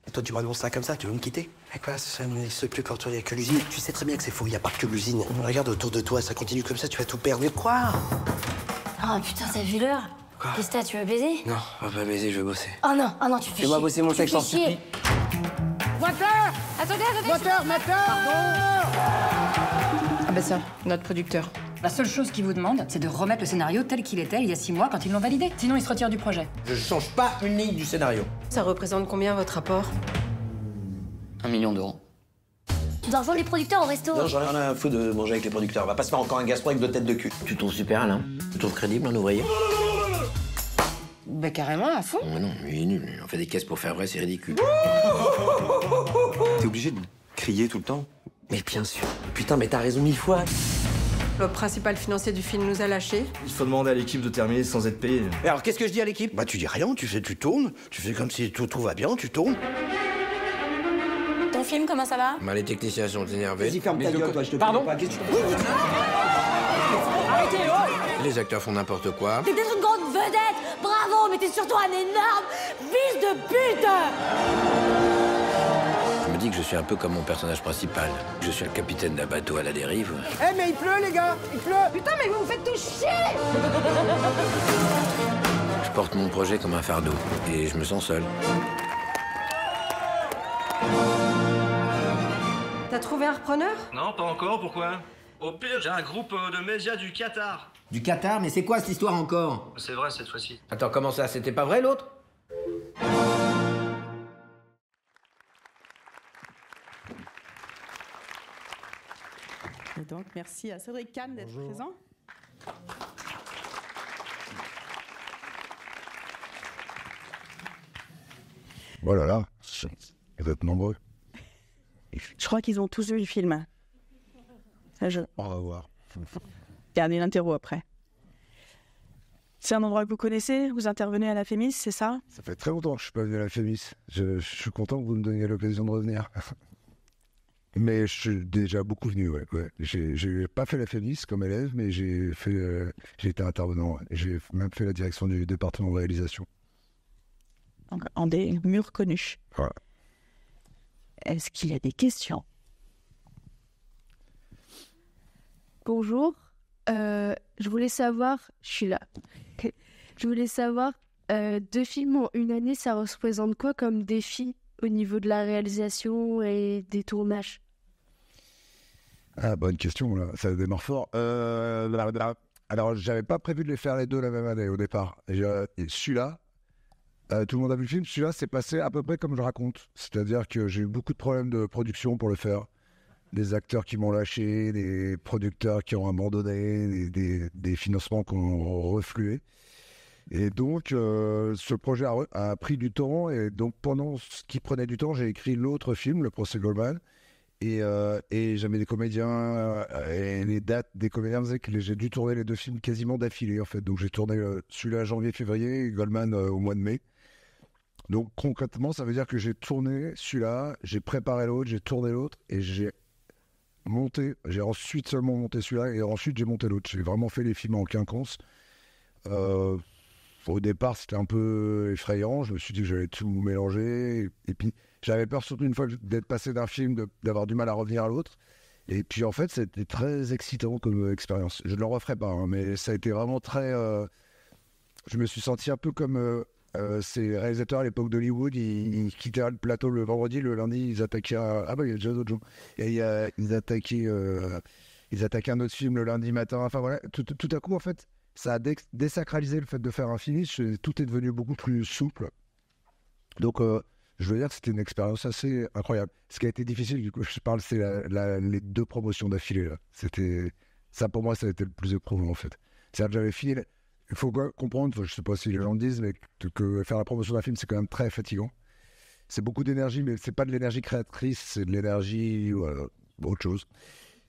Et toi, tu m'annonces ça comme ça, tu veux me quitter? Eh quoi, ça n'existe plus quand il n'y a que l'usine. Tu sais très bien que c'est faux, il n'y a pas que l'usine. Regarde autour de toi, ça continue comme ça, tu vas tout perdre. Mais quoi? Oh putain, t'as vu l'heure? Quoi? Qu'est-ce que t'as, tu veux baiser? Non, on va pas baiser, je veux bosser. Oh non, tu fais chier. Fais-moi bosser mon sexe, Tu t'en fais chier. supplie. Moteur! Attendez. Moteur! Ah bah ça, notre producteur. La seule chose qu'il vous demande, c'est de remettre le scénario tel qu'il était il y a 6 mois quand ils l'ont validé. Sinon, il se retire du projet. Je change pas une ligne du scénario. Ça représente combien votre rapport? 1 million d'euros. Tu dois rejoindre les producteurs au resto. Non, j'en ai rien à foutre de manger avec les producteurs. On va pas se faire encore un gastro avec 2 têtes de cul. Tu trouves super, Alain? Tu trouves crédible, un ouvrier? Bah carrément, à fond. Mais non, il est nul. On fait des caisses pour faire vrai, c'est ridicule. T'es obligé de crier tout le temps? Mais bien sûr. Putain, mais t'as raison 1000 fois. Le principal financier du film nous a lâchés. Il faut demander à l'équipe de terminer sans être payé. Et alors, qu'est-ce que je dis à l'équipe? Bah, tu dis rien, tu tournes. Tu fais comme si tout va bien, tu tournes. Ton film, comment ça va? Bah, les techniciens sont énervés. Vas-y, ferme ta gueule, toi, je te Pardon? pas. Qu'est-ce que tu... Arrêtez, oh! Les acteurs font n'importe quoi. T'es peut-être une grande vedette. Bravo, mais t'es surtout un énorme fils de pute. Je me dis que je suis un peu comme mon personnage principal. Je suis le capitaine d'un bateau à la dérive. Eh, mais il pleut, les gars! Il pleut! Putain, mais vous me faites tout chier. Je porte mon projet comme un fardeau. Et je me sens seul. T'as trouvé un repreneur? Non, pas encore, pourquoi? Au pire, j'ai un groupe de médias du Qatar. Du Qatar? Mais c'est quoi cette histoire encore? C'est vrai cette fois-ci. Attends, comment ça? C'était pas vrai l'autre? Et donc, merci à Cédric Kahn d'être présent. Oh là là, vous êtes nombreux. Je crois qu'ils ont tous vu le film. On va voir. Regardez l'interro après. C'est un endroit que vous connaissez? Vous intervenez à la Fémis, c'est ça? Ça fait très longtemps que je suis pas venu à la Fémis. Je suis content que vous me donniez l'occasion de revenir. Mais je suis déjà beaucoup venu, ouais. J'ai pas fait la Fémis comme élève, mais j'ai été intervenant. Ouais. J'ai même fait la direction du département de réalisation. Donc, en des murs connus. Voilà. Est-ce qu'il y a des questions? Bonjour, je voulais savoir, je suis là. Je voulais savoir, 2 films en une année, ça représente quoi comme défi au niveau de la réalisation et des tournages? Ah, bonne question, là. Ça démarre fort. Alors, j'avais pas prévu de les faire les deux la même année au départ. Et celui-là, tout le monde a vu le film, celui-là, c'est passé à peu près comme je raconte. C'est-à-dire que j'ai eu beaucoup de problèmes de production pour le faire. Des acteurs qui m'ont lâché, des producteurs qui ont abandonné, des financements qui ont reflué. Et donc, ce projet a pris du temps. Et donc, pendant ce qui prenait du temps, j'ai écrit l'autre film, Le procès Goldman. Et j'avais des comédiens, et les dates des comédiens faisaient que j'ai dû tourner les 2 films quasiment d'affilée, en fait. Donc, j'ai tourné celui-là janvier-février et Goldman au mois de mai. Donc, concrètement, ça veut dire que j'ai tourné celui-là, j'ai préparé l'autre, j'ai tourné l'autre et j'ai ensuite seulement monté celui-là et ensuite j'ai monté l'autre. J'ai vraiment fait les films en quinconce. Au départ, c'était un peu effrayant. Je me suis dit que j'allais tout mélanger. Et puis, j'avais peur surtout une fois d'être passé d'un film, d'avoir du mal à revenir à l'autre. Et puis, en fait, c'était très excitant comme expérience. Je ne le referai pas, hein, mais ça a été vraiment très... Je me suis senti un peu comme... ces réalisateurs à l'époque d'Hollywood, ils quittaient le plateau le vendredi, le lundi, ils attaquaient ah bah il y a déjà d'autres gens. Et ils attaquaient un autre film le lundi matin. Enfin voilà, tout à coup en fait, ça a désacralisé le fait de faire un finish. Tout est devenu beaucoup plus souple. Donc je veux dire que c'était une expérience assez incroyable. Ce qui a été difficile, du coup, je parle, c'est les 2 promotions d'affilée là. C'était ça pour moi, ça a été le plus éprouvant en fait. C'est-à-dire que j'avais fini. Il faut comprendre, je ne sais pas si les gens le disent, mais que faire la promotion d'un film, c'est quand même très fatigant. C'est beaucoup d'énergie, mais c'est pas de l'énergie créatrice, c'est de l'énergie autre chose.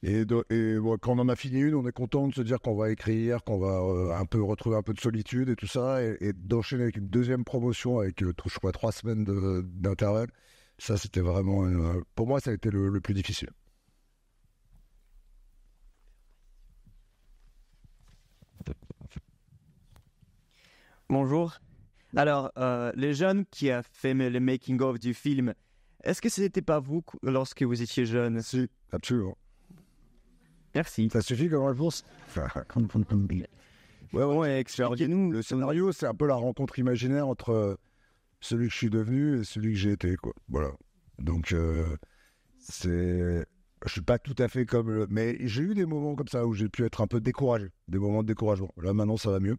Et quand on en a fini une, on est content de se dire qu'on va écrire, qu'on va un peu retrouver un peu de solitude et tout ça, et d'enchaîner avec une deuxième promotion avec, je crois, 3 semaines d'intervalle. Ça, c'était vraiment... pour moi, ça a été le plus difficile. Bonjour. Alors, les jeunes qui a fait le making-of du film Est-ce que ce n'était pas vous lorsque vous étiez jeune? Si, absolument. Merci. Ça suffit comme réponse. Ouais, expliquez-nous. Le scénario, c'est un peu la rencontre imaginaire entre celui que je suis devenu et celui que j'ai été, quoi. Voilà. Donc, je suis pas tout à fait comme... Mais j'ai eu des moments comme ça où j'ai pu être un peu découragé. Des moments de découragement. Là, maintenant, ça va mieux.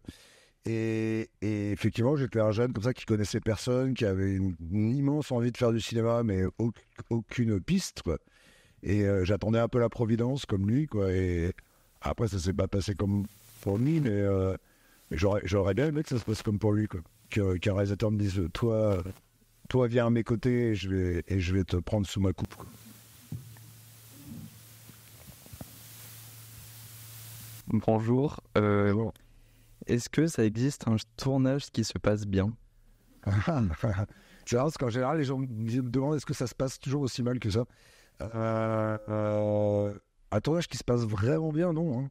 Et effectivement, j'étais un jeune comme ça qui connaissait personne, qui avait une immense envie de faire du cinéma, mais aucune piste, quoi. Et j'attendais un peu la providence comme lui, quoi. Et après, ça s'est pas passé comme pour lui, mais j'aurais bien aimé que ça se passe comme pour lui, quoi. Qu'un réalisateur me dise toi viens à mes côtés et je vais te prendre sous ma coupe, quoi. Bonjour. Est-ce que ça existe un tournage qui se passe bien? C'est rare parce qu'en général, les gens me demandent est-ce que ça se passe toujours aussi mal que ça. Un tournage qui se passe vraiment bien, non, hein.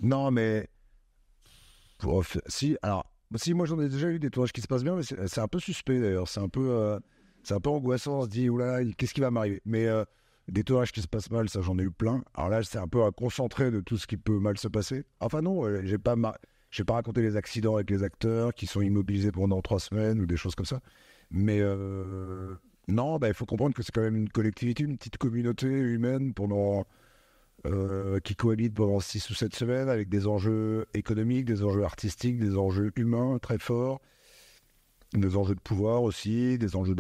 Non, mais... Si, moi j'en ai déjà eu des tournages qui se passent bien, mais c'est un peu suspect d'ailleurs. C'est un peu angoissant, on se dit, oulala, qu'est-ce qui va m'arriver? Mais des tournages qui se passent mal, ça j'en ai eu plein. Alors là, c'est un peu un concentré de tout ce qui peut mal se passer. Enfin non, j'ai pas raconté les accidents avec les acteurs qui sont immobilisés pendant 3 semaines ou des choses comme ça. Mais non, il faut comprendre que c'est quand même une collectivité, une petite communauté humaine qui cohabite pendant 6 ou 7 semaines avec des enjeux économiques, des enjeux artistiques, des enjeux humains très forts, des enjeux de pouvoir aussi, des enjeux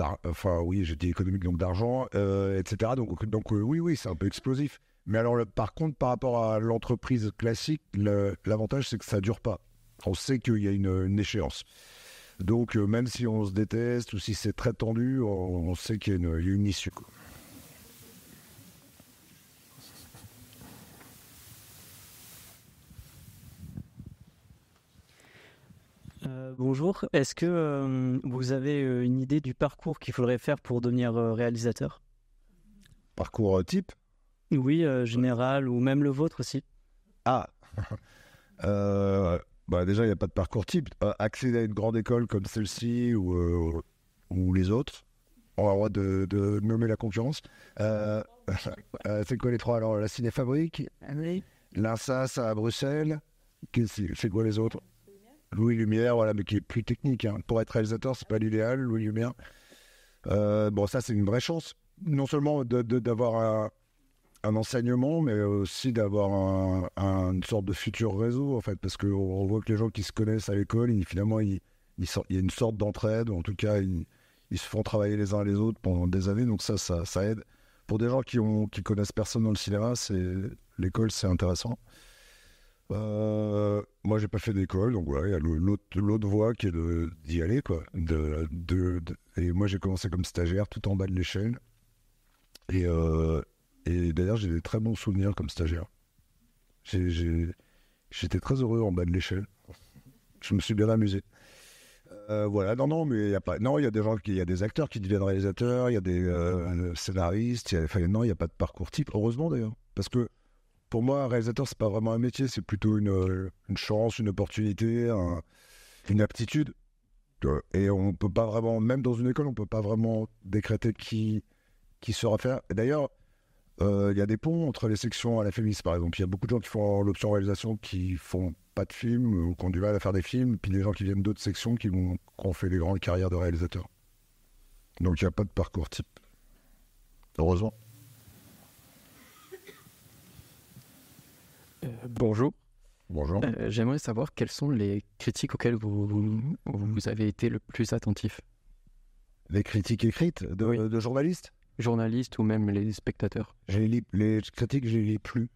j'ai dit économique, donc d'argent, etc. Donc oui, c'est un peu explosif. Mais alors, par contre, par rapport à l'entreprise classique, l'avantage, c'est que ça dure pas. On sait qu'il y a une échéance. Donc, même si on se déteste ou si c'est très tendu, on sait qu'il y a une issue, quoi. Bonjour. Est-ce que vous avez une idée du parcours qu'il faudrait faire pour devenir réalisateur? Parcours type? Oui, général ou même le vôtre aussi. Ah déjà, il n'y a pas de parcours type. Accéder à une grande école comme celle-ci ou les autres, on a le droit de nommer la concurrence. C'est quoi les trois? Alors, la Cinéfabrique, l'INSAS à Bruxelles, c'est quoi les autres? Louis Lumière, voilà, mais qui est plus technique, hein. Pour être réalisateur, c'est pas l'idéal, Louis Lumière. Ça, c'est une vraie chance. Non seulement d'avoir un enseignement, mais aussi d'avoir une sorte de futur réseau, en fait, parce qu'on voit que les gens qui se connaissent à l'école, finalement, il y a une sorte d'entraide, ou en tout cas, ils se font travailler les uns les autres pendant des années, donc ça aide. Pour des gens qui connaissent personne dans le cinéma, l'école, c'est intéressant. Moi, j'ai pas fait d'école, donc voilà, il y a l'autre voie qui est d'y aller, quoi. Et moi, j'ai commencé comme stagiaire tout en bas de l'échelle. Et d'ailleurs, j'ai des très bons souvenirs comme stagiaire. J'étais très heureux en bas de l'échelle. Je me suis bien amusé. Voilà, mais il y a pas. Non, il y a des gens, il y a des acteurs qui deviennent réalisateurs, il y a des scénaristes. Non, il n'y a pas de parcours type. Heureusement d'ailleurs, parce que pour moi, un réalisateur, c'est pas vraiment un métier, c'est plutôt une chance, une opportunité, une aptitude. Et on peut pas vraiment, même dans une école, on peut pas vraiment décréter qui saura faire. Et d'ailleurs, il y a des ponts entre les sections à la FEMIS, par exemple. Il y a beaucoup de gens qui font l'option réalisation qui font pas de films ou qui ont du mal à faire des films, puis des gens qui viennent d'autres sections qui ont fait des grandes carrières de réalisateurs. Donc il n'y a pas de parcours type. Heureusement. Bonjour. Bonjour. J'aimerais savoir quelles sont les critiques auxquelles vous avez été le plus attentif. Les critiques écrites de journalistes? Journalistes ou même les spectateurs. Les critiques, je les lis plus.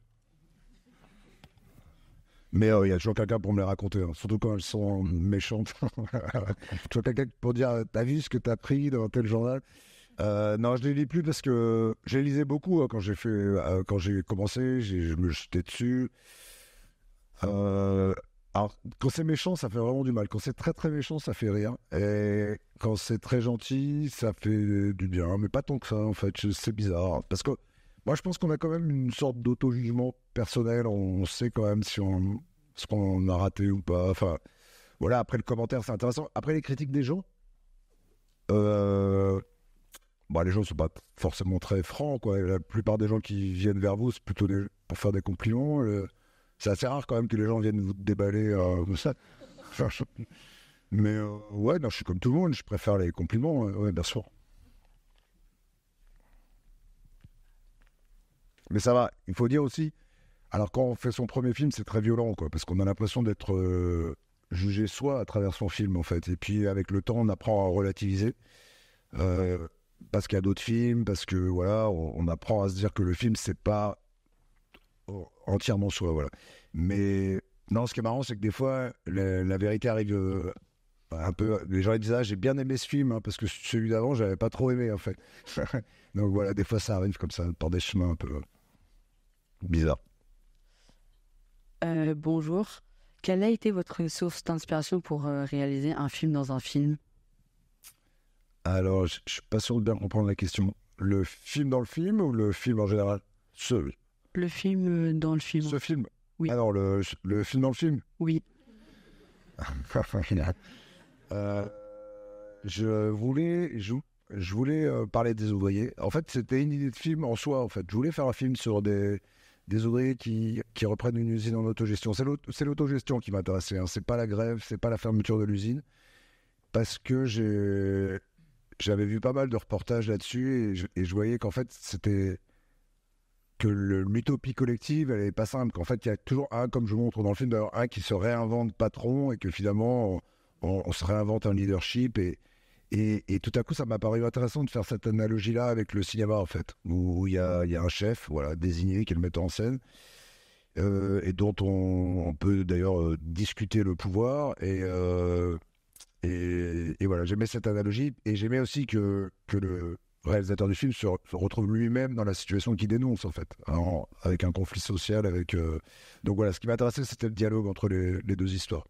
Mais il y a toujours quelqu'un pour me les raconter, hein, surtout quand elles sont méchantes. Toujours quelqu'un pour dire t'as vu ce que t'as pris dans tel journal? Non, je les lis plus parce que je les lisais beaucoup, hein, quand j'ai commencé, je me jetais dessus. Alors, quand c'est méchant, ça fait vraiment du mal. Quand c'est très très méchant, ça fait rire. Et quand c'est très gentil, ça fait du bien. Mais pas tant que ça, en fait. C'est bizarre. Parce que moi, je pense qu'on a quand même une sorte d'auto-jugement personnel. On sait quand même ce qu'on a raté ou pas. Enfin, voilà, après le commentaire, c'est intéressant. Après les critiques des gens, les gens sont pas forcément très francs, quoi. La plupart des gens qui viennent vers vous, c'est plutôt pour faire des compliments. C'est assez rare quand même que les gens viennent vous déballer comme ça. Mais ouais, non, je suis comme tout le monde, je préfère les compliments, ouais, bien sûr. Mais ça va, il faut dire aussi, alors quand on fait son premier film, c'est très violent, quoi, parce qu'on a l'impression d'être jugé soi à travers son film, en fait. Et puis avec le temps, on apprend à relativiser. Parce qu'il y a d'autres films, parce que voilà, on apprend à se dire que le film, c'est pas entièrement soi, voilà. Mais non, ce qui est marrant, c'est que des fois, la vérité arrive un peu. Les gens ils disent j'ai bien aimé ce film, hein, parce que celui d'avant, j'avais pas trop aimé, en fait. Donc voilà, des fois, ça arrive comme ça, par des chemins un peu bizarres. Bonjour. Quelle a été votre source d'inspiration pour réaliser un film dans un film? Alors, je suis pas sûr de bien comprendre la question. Le film dans le film ou le film en général? Le film dans le film. Ce film? Oui. Alors, le film dans le film? Oui. Je voulais parler des ouvriers. En fait, c'était une idée de film en soi, en fait. Je voulais faire un film sur des ouvriers qui reprennent une usine en autogestion. C'est l'autogestion qui m'intéressait, hein. C'est pas la grève, c'est pas la fermeture de l'usine. Parce que j'avais vu pas mal de reportages là-dessus et je voyais qu'en fait, c'était que l'utopie collective, elle est pas simple. Qu'en fait, il y a toujours un, comme je montre dans le film, d'ailleurs, un qui se réinvente patron et que finalement, on se réinvente un leadership. Et tout à coup, ça m'a paru intéressant de faire cette analogie-là avec le cinéma, en fait, où il y a un chef, voilà, désigné, qui est le metteur en scène, et dont on peut d'ailleurs discuter le pouvoir. Et voilà, j'aimais cette analogie et j'aimais aussi que le réalisateur du film se retrouve lui-même dans la situation qu'il dénonce, en fait, avec un conflit social. Donc voilà, ce qui m'intéressait, c'était le dialogue entre les deux histoires.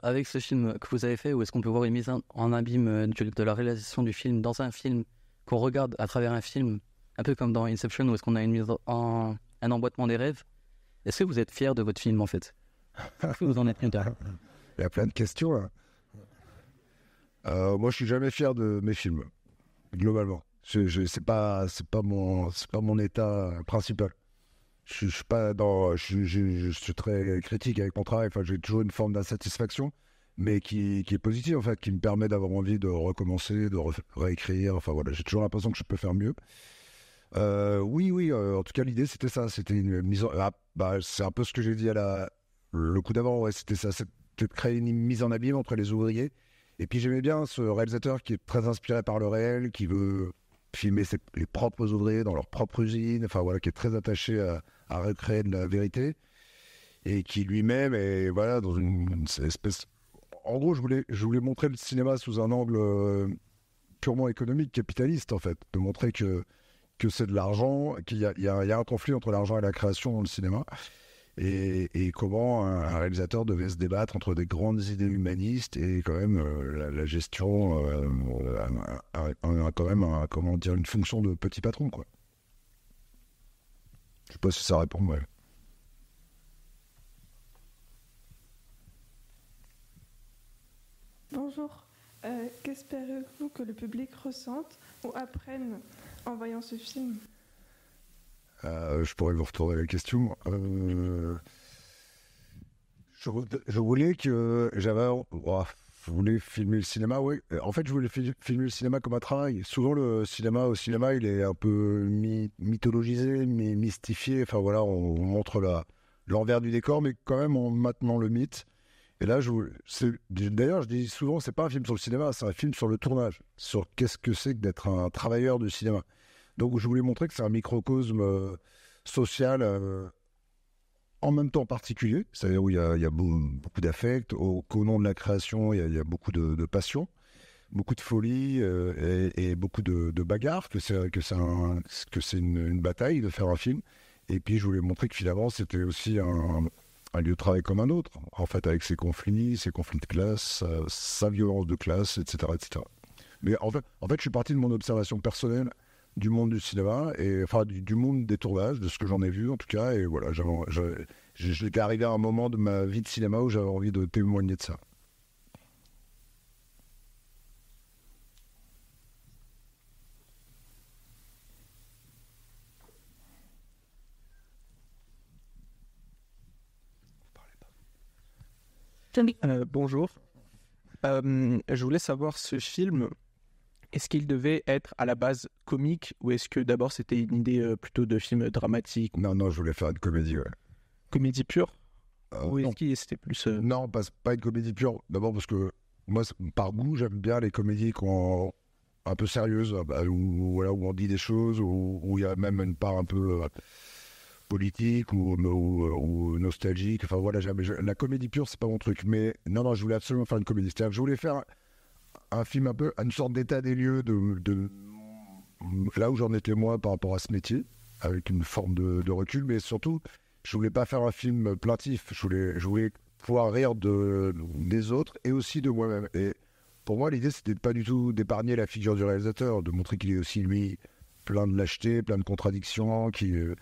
Avec ce film que vous avez fait, où est-ce qu'on peut voir une mise en abîme de la réalisation du film dans un film qu'on regarde à travers un film, un peu comme dans Inception, où est-ce qu'on a un emboîtement des rêves? Est-ce que vous êtes fier de votre film, en fait? Est-ce que vous en êtes content? Il y a plein de questions, là. Moi, je suis jamais fier de mes films, globalement. C'est pas mon état principal. Je suis très critique avec mon travail. Enfin, j'ai toujours une forme d'insatisfaction, mais qui est positive, en fait, qui me permet d'avoir envie de recommencer, de réécrire. Enfin voilà, j'ai toujours l'impression que je peux faire mieux. Oui, en tout cas, l'idée, c'était ça. C'était une mise en... c'est un peu ce que j'ai dit le coup d'avant, ouais, c'était ça. C'était de créer une mise en abîme entre les ouvriers. Et puis, j'aimais bien ce réalisateur qui est très inspiré par le réel, qui veut filmer les propres ouvriers dans leur propre usine, enfin voilà, qui est très attaché à recréer de la vérité. Et qui lui-même est, voilà, dans une espèce... En gros, je voulais montrer le cinéma sous un angle purement économique, capitaliste, en fait. De montrer que c'est de l'argent, qu'il y a un conflit entre l'argent et la création dans le cinéma, et comment un réalisateur devait se débattre entre des grandes idées humanistes et quand même la gestion a quand même une fonction de petit patron, quoi. Je sais pas si ça répond, ouais. Bonjour. Qu'espérez-vous que le public ressente ou apprenne en voyant ce film? Je pourrais vous retourner la question. Je voulais que je voulais filmer le cinéma, oui. En fait, je voulais filmer le cinéma comme un travail. Souvent, au cinéma, il est un peu mythologisé, mystifié. Enfin voilà, on montre l'envers du décor, mais quand même en maintenant le mythe. Et là, d'ailleurs, je dis souvent, c'est pas un film sur le cinéma, c'est un film sur le tournage, sur qu'est-ce que c'est que d'être un travailleur du cinéma. Donc, je voulais montrer que c'est un microcosme social en même temps particulier, c'est-à-dire où il y a beaucoup d'affect, qu'au nom de la création, il y a beaucoup de passion, beaucoup de folie et beaucoup de bagarre, que c'est une bataille de faire un film. Et puis, je voulais montrer que finalement, c'était aussi un lieu de travail comme un autre, en fait, avec ses conflits de classe, sa violence de classe, etc., etc. Mais en fait, je suis parti de mon observation personnelle du monde du cinéma, et enfin du monde des tournages, de ce que j'en ai vu en tout cas, et voilà, j'étais arrivé à un moment de ma vie de cinéma où j'avais envie de témoigner de ça. Bonjour. Je voulais savoir, ce film, est-ce qu'il devait être à la base comique ou est-ce que d'abord c'était une idée plutôt de film dramatique? Non, je voulais faire une comédie, ouais. Comédie pure? Ou non. est-ce que c'était plus... Non, pas une comédie pure. D'abord parce que moi, par goût, j'aime bien les comédies un peu sérieuses, où on dit des choses, où il y a même une part un peu politique ou nostalgique. Enfin voilà, la comédie pure, c'est pas mon truc. Mais non, je voulais absolument faire une comédie. C'est-à-dire que je voulais faire un film un peu, une sorte d'état des lieux de là où j'en étais moi par rapport à ce métier, avec une forme de recul, mais surtout, je voulais pas faire un film plaintif. Je voulais pouvoir rire des autres et aussi de moi-même. Et pour moi, l'idée, c'était pas du tout d'épargner la figure du réalisateur, de montrer qu'il est aussi, lui, plein de lâcheté, plein de contradictions, que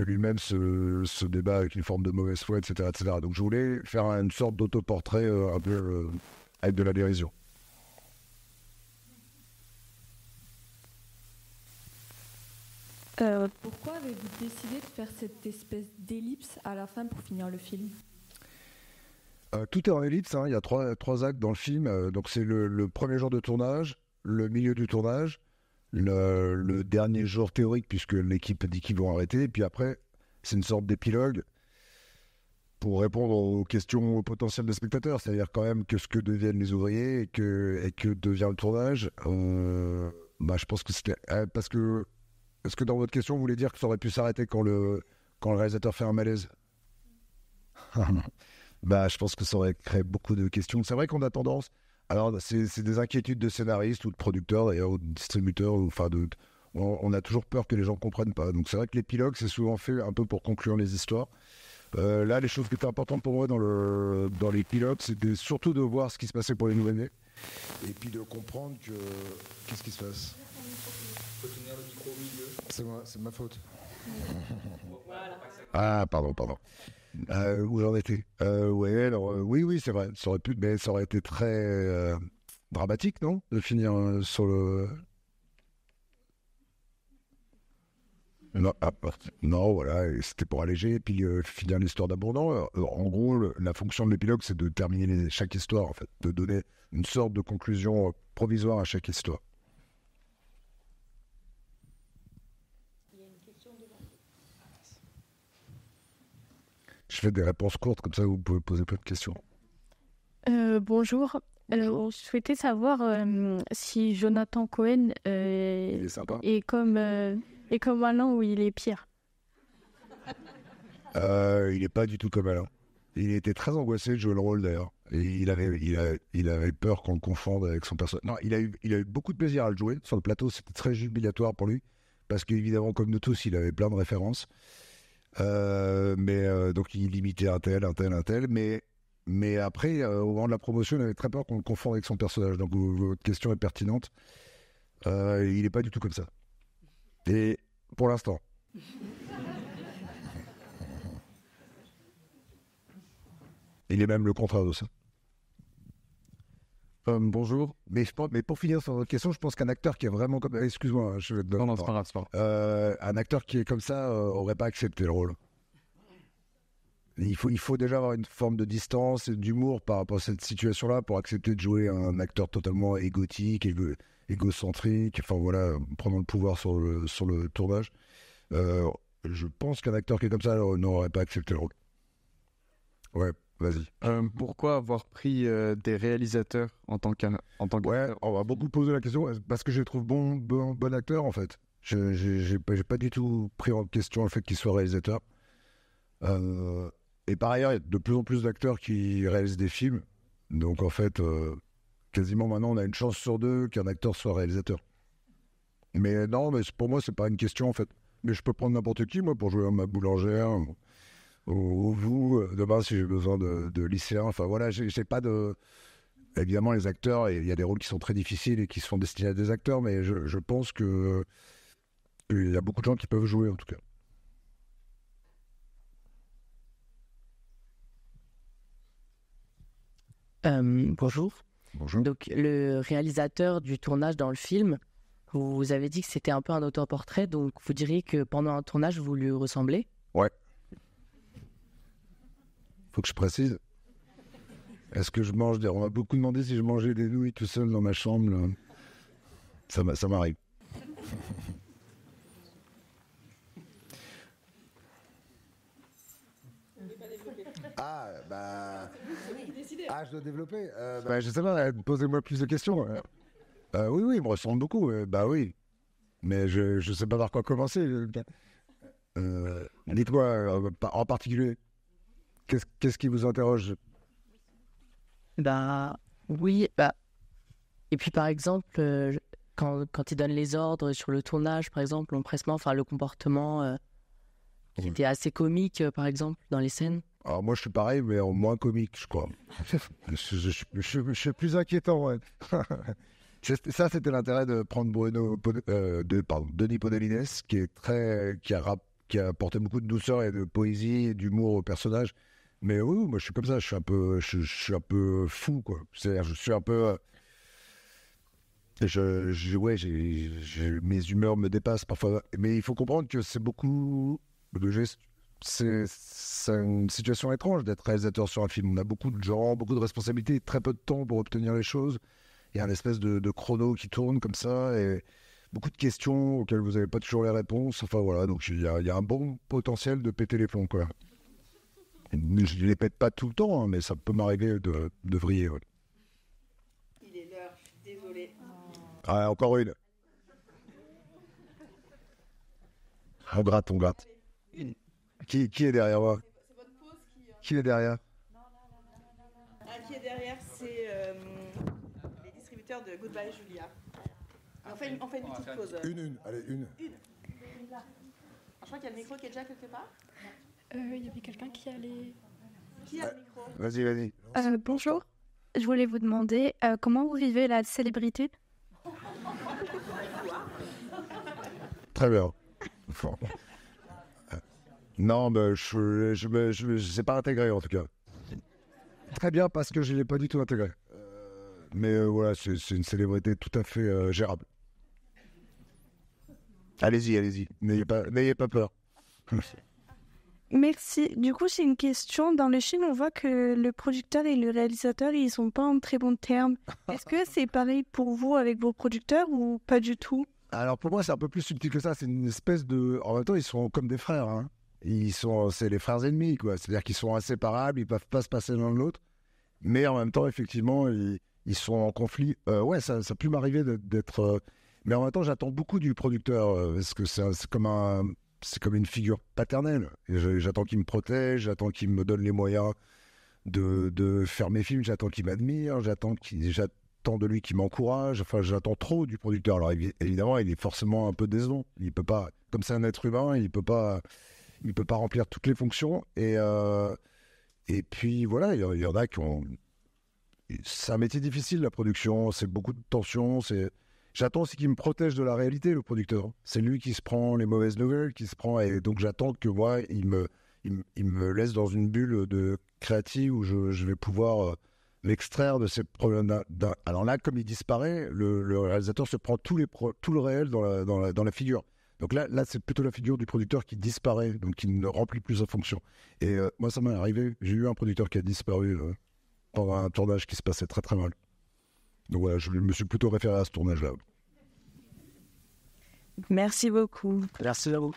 lui-même se débat avec une forme de mauvaise foi, etc., etc. Donc je voulais faire une sorte d'autoportrait un peu avec de la dérision. Pourquoi avez-vous décidé de faire cette espèce d'ellipse à la fin pour finir le film? Tout est en ellipse, hein. Il y a trois actes dans le film. Donc c'est le premier jour de tournage, le milieu du tournage, le dernier jour théorique, puisque l'équipe dit qu'ils vont arrêter, et puis après, c'est une sorte d'épilogue pour répondre aux questions potentielles des spectateurs, c'est-à-dire quand même que ce que deviennent les ouvriers et que devient le tournage. Je pense que c'était... parce que... Est-ce que dans votre question, vous voulez dire que ça aurait pu s'arrêter quand le réalisateur fait un malaise? Je pense que ça aurait créé beaucoup de questions. C'est vrai qu'on a tendance... Alors, c'est des inquiétudes de scénaristes ou de producteurs, d'ailleurs, ou de distributeurs. On a toujours peur que les gens ne comprennent pas. Donc, c'est vrai que l'épilogue, c'est souvent fait un peu pour conclure les histoires. Là, les choses qui étaient importantes pour moi dans l'épilogue, c'était surtout de voir ce qui se passait pour les nouveau-nés. Et puis de comprendre que... Qu'est-ce qui se passe? Faut tenir le micro au milieu. C'est ma faute. Ah, pardon. Où j'en étais? Ouais, alors oui, c'est vrai. Ça aurait pu, mais ça aurait été très dramatique, non? De finir sur le... Non, voilà, c'était pour alléger et puis finir l'histoire d'abondant. En gros, la fonction de l'épilogue, c'est de terminer chaque histoire, en fait, de donner une sorte de conclusion provisoire à chaque histoire. Je fais des réponses courtes, comme ça vous pouvez poser plein de questions. Bonjour. On souhaitait savoir si Jonathan Cohen est comme Alain ou il est pire. Il n'est pas du tout comme Alain. Il était très angoissé de jouer le rôle d'ailleurs. Et il avait peur qu'on le confonde avec son personnage. Non, il a eu beaucoup de plaisir à le jouer. Sur le plateau, c'était très jubilatoire pour lui. Parce qu'évidemment, comme nous tous, il avait plein de références. Donc il imitait un tel. Mais après, au moment de la promotion, il avait très peur qu'on le confonde avec son personnage. Donc votre question est pertinente. Il n'est pas du tout comme ça. Et pour l'instant. Il est même le contraire de ça. Bonjour. Mais pour finir sur votre question, je pense qu'un acteur qui est vraiment comme... Excuse-moi, je vais te donner... Non, c'est pas grave. Un acteur qui est comme ça aurait pas accepté le rôle. Il faut déjà avoir une forme de distance et d'humour par rapport à cette situation-là pour accepter de jouer un acteur totalement égotique, égocentrique, enfin voilà, prenant le pouvoir sur le tournage. Je pense qu'un acteur qui est comme ça n'aurait pas accepté le rôle. Ouais, vas-y. Pourquoi avoir pris des réalisateurs en tant qu'acteur? Ouais, on va beaucoup poser la question parce que je les trouve bon acteur en fait. J'ai pas du tout pris en question le fait qu'il soit réalisateur. Et par ailleurs, il y a de plus en plus d'acteurs qui réalisent des films. Donc en fait, quasiment maintenant, on a une chance sur deux qu'un acteur soit réalisateur. Mais non, mais pour moi, c'est pas une question en fait. Mais je peux prendre n'importe qui, moi, pour jouer à ma boulangère ou vous, demain, si j'ai besoin de lycéens. Enfin voilà, j'ai pas de... Évidemment, les acteurs, il y a des rôles qui sont très difficiles et qui sont destinés à des acteurs, mais je pense qu'il y a beaucoup de gens qui peuvent jouer, en tout cas. Bonjour. Bonjour. Donc, le réalisateur du tournage dans le film, vous avez dit que c'était un peu un autoportrait, donc vous diriez que pendant un tournage, vous lui ressemblez? Ouais. Faut que je précise. Est-ce que je mange des... On m'a beaucoup demandé si je mangeais des nouilles tout seul dans ma chambre. Là. Ça m'arrive. Je dois développer. Je sais pas, posez-moi plus de questions. Oui, il me ressemble beaucoup. Oui. Mais je sais pas par quoi commencer. Dites-moi en particulier, qu'est-ce qui vous interroge? Oui, et puis par exemple, quand il donne les ordres sur le tournage, par exemple, l'empressement, enfin le comportement qui était assez comique, par exemple, dans les scènes. Alors moi je suis pareil, mais en moins comique, je crois. je suis plus inquiétant, ouais. Ça, c'était l'intérêt de prendre Denis Podalines, qui a apporté beaucoup de douceur et de poésie et d'humour au personnage. Mais oui, moi je suis comme ça, je suis un peu fou, quoi. C'est-à-dire, je suis un peu... mes humeurs me dépassent parfois. Mais il faut comprendre que c'est beaucoup de gestes. C'est une situation étrange d'être réalisateur sur un film. On a beaucoup de gens, beaucoup de responsabilités, très peu de temps pour obtenir les choses. Il y a une espèce de chrono qui tourne comme ça et beaucoup de questions auxquelles vous n'avez pas toujours les réponses. Enfin voilà, donc il y a un bon potentiel de péter les plombs, quoi. Je ne les pète pas tout le temps, hein, mais ça peut m'arriver de vriller. Ouais. Il est l'heure, je suis désolée. Ah, encore une. On gratte. Qui est derrière moi? C'est votre pause Qui est derrière? Qui est derrière, c'est les distributeurs de Goodbye Julia. On fait une petite pause. Allez, une. Je crois qu'il y a le micro qui est déjà quelque part. Il y avait quelqu'un qui allait... Qui a le micro? Vas-y. Bonjour, je voulais vous demander comment vous vivez la célébrité? Très bien. Non, mais je sais pas intégré en tout cas. Très bien parce que je ne l'ai pas du tout intégré. Mais voilà, c'est une célébrité tout à fait gérable. Allez-y. N'ayez pas peur. Merci. Du coup, j'ai une question. Dans le film, on voit que le producteur et le réalisateur, ils sont pas en très bons termes. Est-ce que c'est pareil pour vous avec vos producteurs ou pas du tout? Alors pour moi, c'est un peu plus subtil que ça. C'est une espèce de... En même temps, ils sont comme des frères. Hein. C'est les frères ennemis, quoi. C'est-à-dire qu'ils sont inséparables, ils peuvent pas se passer l'un de l'autre. Mais en même temps, effectivement, ils sont en conflit. Ouais, ça a pu m'arriver d'être... Mais en même temps, j'attends beaucoup du producteur parce que c'est comme une figure paternelle. Et j'attends qu'il me protège, j'attends qu'il me donne les moyens de faire mes films, j'attends qu'il m'admire, j'attends de lui qu'il m'encourage. Enfin, j'attends trop du producteur. Alors évidemment, il est forcément un peu décevant. Il peut pas, comme c'est un être humain, il peut pas remplir toutes les fonctions. Et puis voilà, il y en a qui ont... C'est un métier difficile, la production. C'est beaucoup de tension. J'attends aussi qu'il me protège de la réalité, le producteur. C'est lui qui se prend les mauvaises nouvelles, et donc j'attends que moi, il me laisse dans une bulle de créative où je vais pouvoir m'extraire de ces problèmes. Alors là, comme il disparaît, le réalisateur se prend tout le réel dans la figure. Donc là, c'est plutôt la figure du producteur qui disparaît, donc qui ne remplit plus sa fonction. Et moi, ça m'est arrivé. J'ai eu un producteur qui a disparu pendant un tournage qui se passait très très mal. Donc voilà, je me suis plutôt référé à ce tournage-là. Merci beaucoup. Merci à vous.